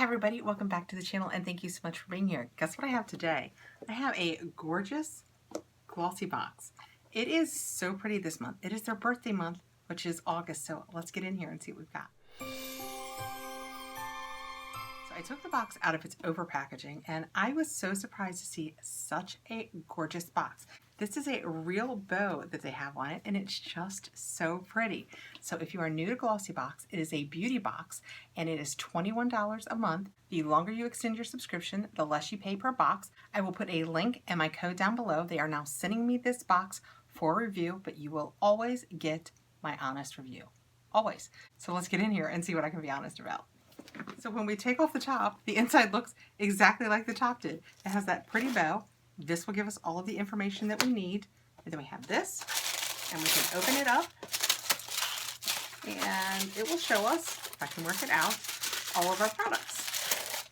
Hi everybody, welcome back to the channel and thank you so much for being here. Guess what I have today? I have a gorgeous glossy box. It is so pretty this month. It is their birthday month, which is August, so let's get in here and see what we've got. So I took the box out of its over packaging and I was so surprised to see such a gorgeous box. This is a real bow that they have on it and it's just so pretty. So if you are new to Glossybox, it is a beauty box and it is $21 a month. The longer you extend your subscription, the less you pay per box. I will put a link and my code down below. They are now sending me this box for review, but you will always get my honest review. Always. So let's get in here and see what I can be honest about. So when we take off the top, the inside looks exactly like the top did. It has that pretty bow. This will give us all of the information that we need. And then we have this, and we can open it up, and it will show us, if I can work it out, all of our products.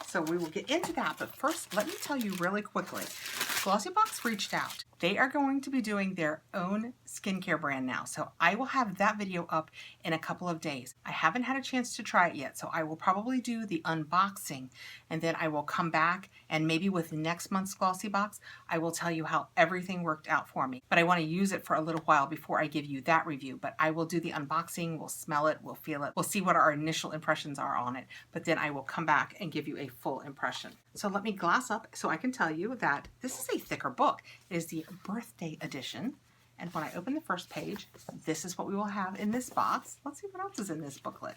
So we will get into that, but first, let me tell you really quickly. Glossybox reached out. They are going to be doing their own skincare brand now, so I will have that video up in a couple of days. I haven't had a chance to try it yet, so I will probably do the unboxing, and then I will come back, and maybe with next month's Glossybox, I will tell you how everything worked out for me. But I want to use it for a little while before I give you that review, but I will do the unboxing, we'll smell it, we'll feel it, we'll see what our initial impressions are on it, but then I will come back and give you a full impression. So let me glass up so I can tell you that this is a thicker book. It is the birthday edition. And when I open the first page, this is what we will have in this box. Let's see what else is in this booklet.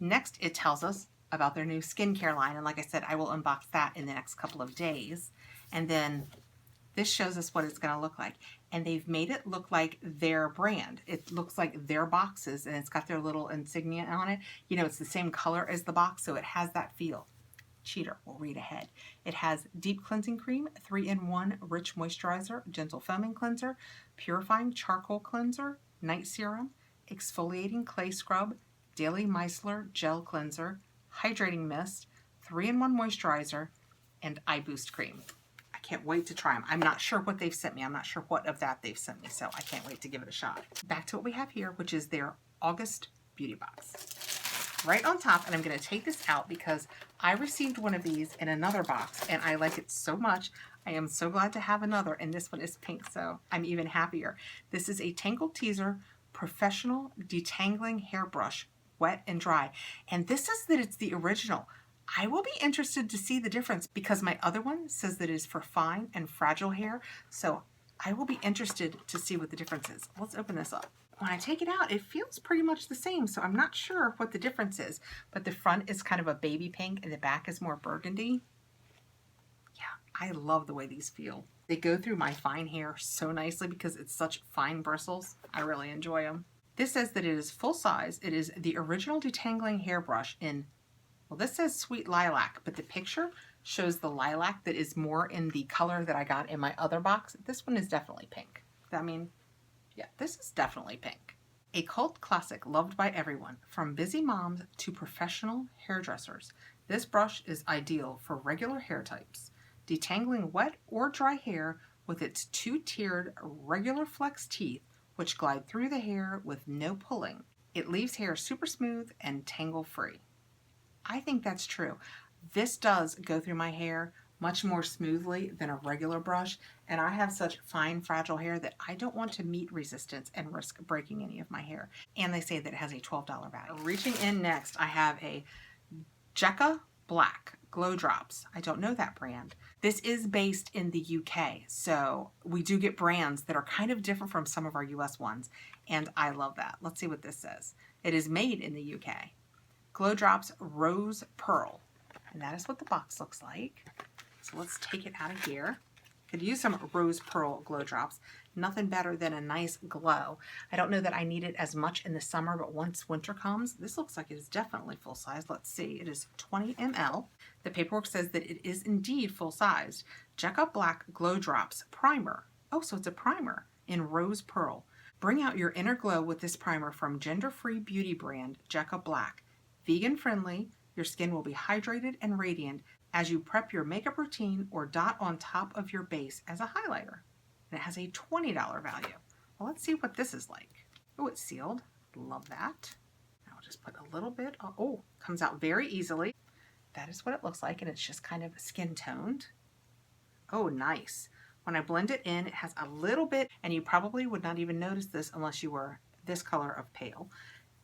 Next, it tells us about their new skincare line. And like I said, I will unbox that in the next couple of days. And then this shows us what it's going to look like. And they've made it look like their brand. It looks like their boxes and it's got their little insignia on it. You know, it's the same color as the box, so it has that feel. Cheater, we'll read ahead. It has deep cleansing cream, 3-in-1 rich moisturizer, gentle foaming cleanser, purifying charcoal cleanser, night serum, exfoliating clay scrub, daily micellar gel cleanser, hydrating mist, 3-in-1 moisturizer, and eye boost cream. I can't wait to try them. I'm not sure what they've sent me. I'm not sure what of that they've sent me, so I can't wait to give it a shot. Back to what we have here, which is their August beauty box. Right on top, and I'm going to take this out because I received one of these in another box and I like it so much. I am so glad to have another, and this one is pink, so I'm even happier. This is a Tangle Teaser Professional Detangling Hairbrush, wet and dry. And this says that it's the original. I will be interested to see the difference because my other one says that it is for fine and fragile hair, so I will be interested to see what the difference is. Let's open this up. When I take it out, it feels pretty much the same, so I'm not sure what the difference is. But the front is kind of a baby pink and the back is more burgundy. Yeah, I love the way these feel. They go through my fine hair so nicely because it's such fine bristles. I really enjoy them. This says that it is full size. It is the original detangling hairbrush in, well, this says Sweet Lilac, but the picture shows the lilac that is more in the color that I got in my other box. This one is definitely pink. I mean, yeah, this is definitely pink. A cult classic loved by everyone, from busy moms to professional hairdressers. This brush is ideal for regular hair types, detangling wet or dry hair with its two-tiered regular flex teeth, which glide through the hair with no pulling. It leaves hair super smooth and tangle-free. I think that's true. This does go through my hair much more smoothly than a regular brush, and I have such fine, fragile hair that I don't want to meet resistance and risk breaking any of my hair. And they say that it has a $12 value. Reaching in next, I have a Jekka Black Glow Drops. I don't know that brand. This is based in the UK, so we do get brands that are kind of different from some of our US ones, and I love that. Let's see what this says. It is made in the UK. Glow Drops Rose Pearl, and that is what the box looks like. So let's take it out of here. Could use some rose pearl glow drops. Nothing better than a nice glow. I don't know that I need it as much in the summer, but once winter comes, this looks like it is definitely full size. Let's see, it is 20 ml. The paperwork says that it is indeed full sized. Jekka Black Glow Drops Primer. Oh, so it's a primer in rose pearl. Bring out your inner glow with this primer from gender-free beauty brand Jekka Black. Vegan friendly, your skin will be hydrated and radiant as you prep your makeup routine or dot on top of your base as a highlighter. And it has a $20 value. Well, let's see what this is like. Oh, it's sealed. Love that. Now I'll just put a little bit. Oh, comes out very easily. that is what it looks like, and it's just kind of skin toned. Oh, nice. When I blend it in, it has a little bit, and you probably would not even notice this unless you were this color of pale.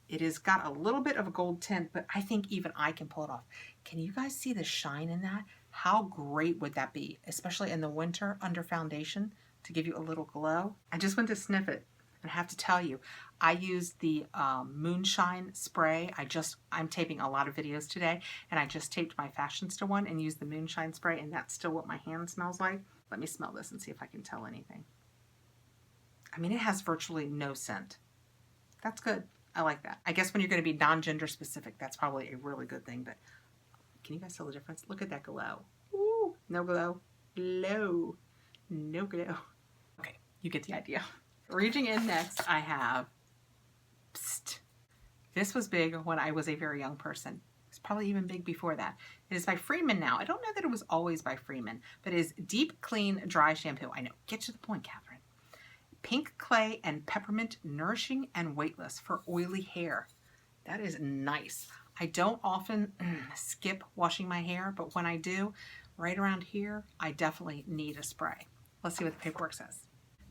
It has got a little bit of a gold tint, but I think even I can pull it off. Can you guys see the shine in that? How great would that be, especially in the winter under foundation, to give you a little glow? I just went to sniff it, and I have to tell you, I used the Moonshine spray. I'm taping a lot of videos today, and I just taped my Fashionista one and used the Moonshine spray, and that's still what my hand smells like. Let me smell this and see if I can tell anything. I mean, it has virtually no scent. That's good. I like that. I guess when you're going to be non-gender specific, that's probably a really good thing, but can you guys tell the difference? Look at that glow. Ooh, no glow. Glow. No glow. Okay, you get the idea. Reaching in next, I have Psst. This was big when I was a very young person. It's probably even big before that. It is by Freeman now. I don't know that it was always by Freeman, but it is Deep Clean Dry Shampoo. I know. Get to the point, Catherine. Pink clay and peppermint, nourishing and weightless for oily hair. That is nice. I don't often skip washing my hair, but when I do, right around here, I definitely need a spray. Let's see what the paperwork says.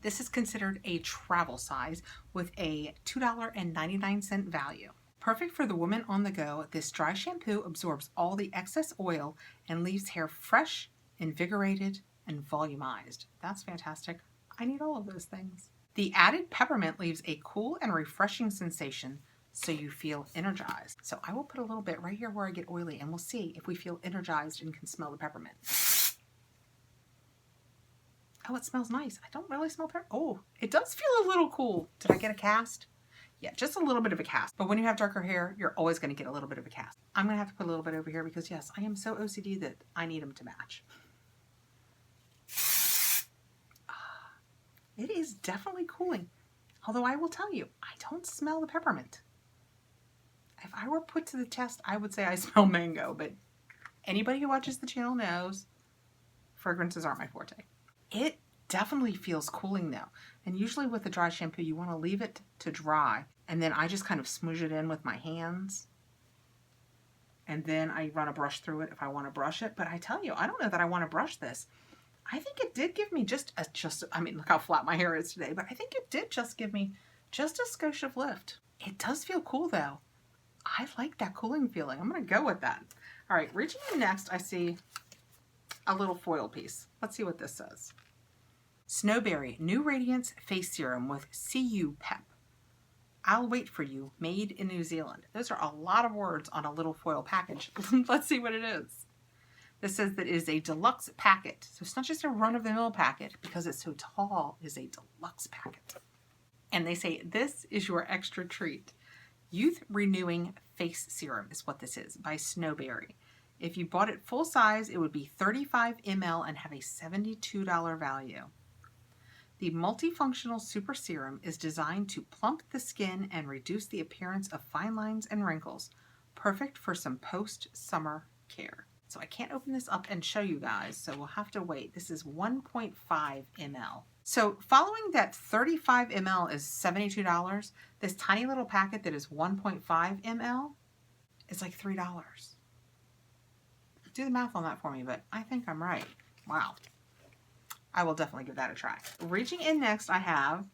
This is considered a travel size with a $2.99 value. Perfect for the woman on the go, this dry shampoo absorbs all the excess oil and leaves hair fresh, invigorated, and volumized. That's fantastic. I need all of those things. The added peppermint leaves a cool and refreshing sensation so you feel energized. So I will put a little bit right here where I get oily, and we'll see if we feel energized and can smell the peppermint. Oh, it smells nice. I don't really smell peppermint. Oh, it does feel a little cool. Did I get a cast? Yeah, just a little bit of a cast. But when you have darker hair, you're always going to get a little bit of a cast. I'm going to have to put a little bit over here because, yes, I am so OCD that I need them to match. It is definitely cooling. Although I will tell you, I don't smell the peppermint. If I were put to the test, I would say I smell mango, but anybody who watches the channel knows fragrances aren't my forte. It definitely feels cooling though. And usually with a dry shampoo, you want to leave it to dry. And then I just kind of smoosh it in with my hands. And then I run a brush through it if I want to brush it. But I tell you, I don't know that I want to brush this. I think it did give me I mean, look how flat my hair is today, but I think it did just give me just a skosh of lift. It does feel cool though. I like that cooling feeling. I'm going to go with that. All right, reaching in next, I see a little foil piece. Let's see what this says. Snowberry New Radiance Face Serum with CU Pep. I'll wait for you, made in New Zealand. Those are a lot of words on a little foil package. Let's see what it is. This says that it is a deluxe packet. So it's not just a run-of-the-mill packet because it's so tall. It is a deluxe packet. And they say this is your extra treat. Youth Renewing Face Serum is what this is by Snowberry. If you bought it full size, it would be 35 ml and have a $72 value. The multifunctional super serum is designed to plump the skin and reduce the appearance of fine lines and wrinkles. Perfect for some post-summer care. So I can't open this up and show you guys, so we'll have to wait. This is 1.5 ml. So following that 35 ml is $72, this tiny little packet that is 1.5 ml is like $3. Do the math on that for me, but I think I'm right. Wow. I will definitely give that a try. Reaching in next, I have,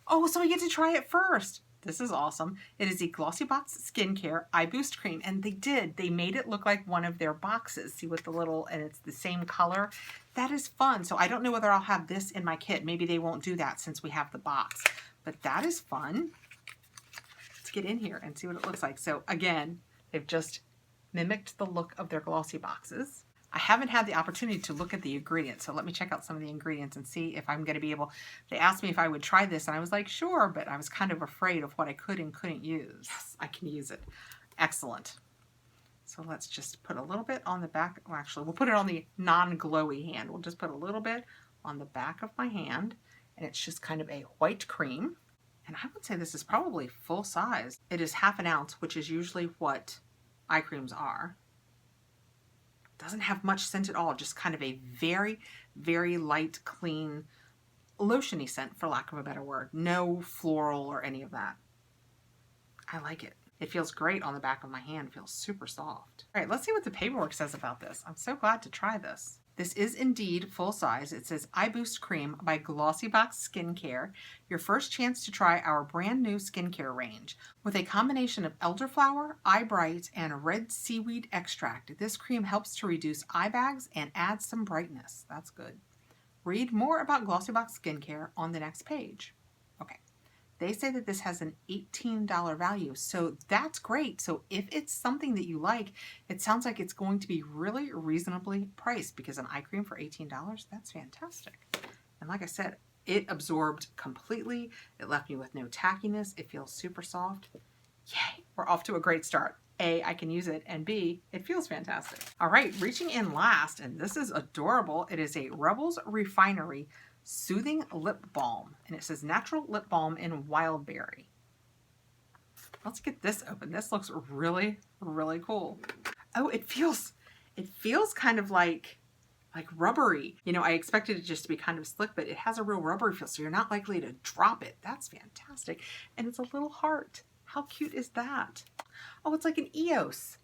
oh, so we get to try it first. This is awesome. It is the Glossybox Skincare Eye Boost Cream, and they made it look like one of their boxes. See with the little, and it's the same color. That is fun. So I don't know whether I'll have this in my kit. Maybe they won't do that since we have the box, but that is fun. Let's get in here and see what it looks like. So again, they've just mimicked the look of their glossy boxes. I haven't had the opportunity to look at the ingredients, so let me check out some of the ingredients and see if I'm going to be able. They asked me if I would try this, and I was like, sure, but I was kind of afraid of what I could and couldn't use. Yes, I can use it. Excellent. So let's just put a little bit on the back. Well, actually, we'll put it on the non-glowy hand. We'll just put a little bit on the back of my hand, and it's just kind of a white cream. And I would say this is probably full size. It is half an ounce, which is usually what eye creams are. Doesn't have much scent at all, just kind of a very, very light, clean, lotiony scent, for lack of a better word. No floral or any of that. I like it. It feels great on the back of my hand. It feels super soft. All right, let's see what the paperwork says about this. I'm so glad to try this. This is indeed full size. It says Eye Boost Cream by Glossybox Skincare. Your first chance to try our brand new skincare range. With a combination of elderflower, eye bright, and red seaweed extract, this cream helps to reduce eye bags and adds some brightness. That's good. Read more about Glossybox Skincare on the next page. Okay. They say that this has an $18 value, so that's great. So if it's something that you like, it sounds like it's going to be really reasonably priced, because an eye cream for $18, that's fantastic. And like I said, it absorbed completely. It left me with no tackiness. It feels super soft. Yay, we're off to a great start. A, I can use it, and B, it feels fantastic. All right, reaching in last, and this is adorable. It is a Rebels Refinery Soothing Lip Balm, and it says natural lip balm in wild berry. Let's get this open. This looks really, really cool. Oh, it feels kind of like rubbery. You know, I expected it just to be kind of slick, but it has a real rubbery feel, so you're not likely to drop it. That's fantastic. And it's a little heart. How cute is that? Oh, it's like an EOS.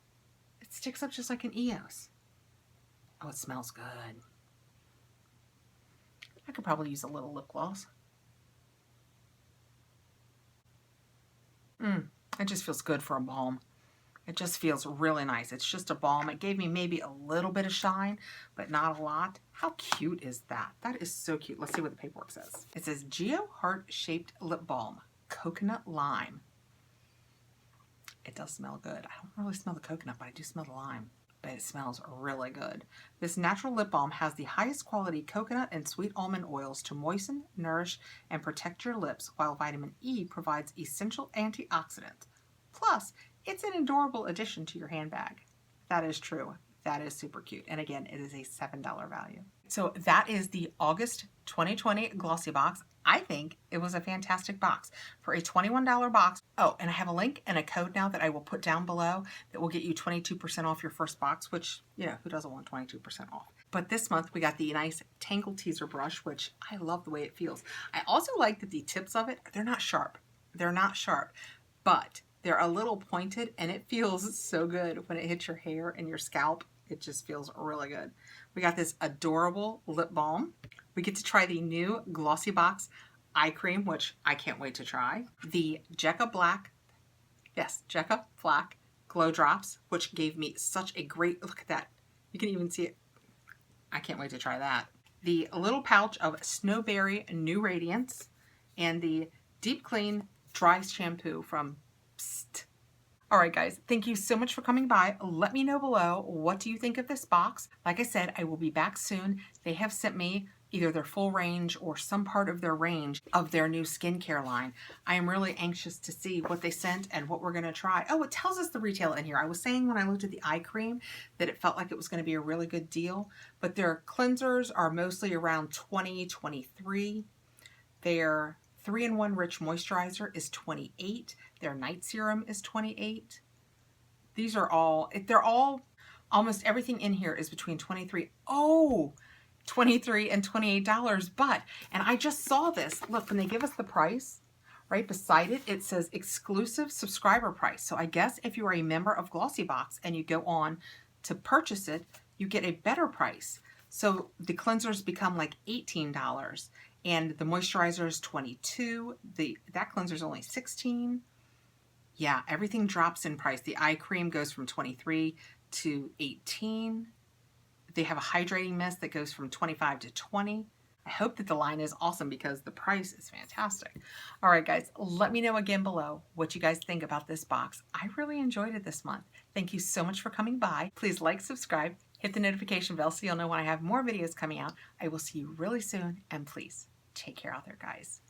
It sticks up just like an EOS. Oh, it smells good. I could probably use a little lip gloss. It just feels good for a balm. It just feels really nice. It's just a balm. It gave me maybe a little bit of shine, but not a lot. How cute is that? That is so cute. Let's see what the paperwork says. It says Geo Heart-Shaped Lip Balm, Coconut Lime. It does smell good. I don't really smell the coconut, but I do smell the lime. But it smells really good. This natural lip balm has the highest quality coconut and sweet almond oils to moisten, nourish, and protect your lips, while vitamin E provides essential antioxidants. Plus, it's an adorable addition to your handbag. That is true. That is super cute. And again, it is a $7 value. So that is the August 2020 Glossy Box. I think it was a fantastic box for a $21 box. Oh, and I have a link and a code now that I will put down below that will get you 22% off your first box, which, you know, who doesn't want 22% off? But this month we got the nice Tangle Teaser brush, which I love the way it feels. I also like that the tips of it, they're not sharp. They're not sharp, but they're a little pointed, and it feels so good when it hits your hair and your scalp. It just feels really good. We got this adorable lip balm. We get to try the new Glossybox eye cream, which I can't wait to try. The Jekka Black Glow Drops, which gave me such a great, look at that. You can even see it. I can't wait to try that. The little pouch of Snowberry New Radiance, and the Deep Clean Dry Shampoo from Psst. All right, guys, thank you so much for coming by. Let me know below, what do you think of this box? Like I said, I will be back soon. They have sent me either their full range or some part of their range of their new skincare line. I am really anxious to see what they sent and what we're going to try. Oh, it tells us the retail in here. I was saying when I looked at the eye cream that it felt like it was going to be a really good deal, but their cleansers are mostly around $20, $23. Their 3-in-1 Rich Moisturizer is $28. Their Night Serum is $28. These are all, they're all, almost everything in here is between $23 and $28. But, and I just saw this, look, when they give us the price, right beside it, it says exclusive subscriber price. So I guess if you are a member of Glossybox and you go on to purchase it, you get a better price. So the cleansers become like $18. And the moisturizer is $22. That cleanser is only $16. Yeah, everything drops in price. The eye cream goes from $23 to $18. They have a hydrating mist that goes from $25 to $20. I hope that the line is awesome because the price is fantastic. All right, guys, let me know again below what you guys think about this box. I really enjoyed it this month. Thank you so much for coming by. Please like, subscribe, hit the notification bell so you'll know when I have more videos coming out. I will see you really soon, and please take care out there, guys.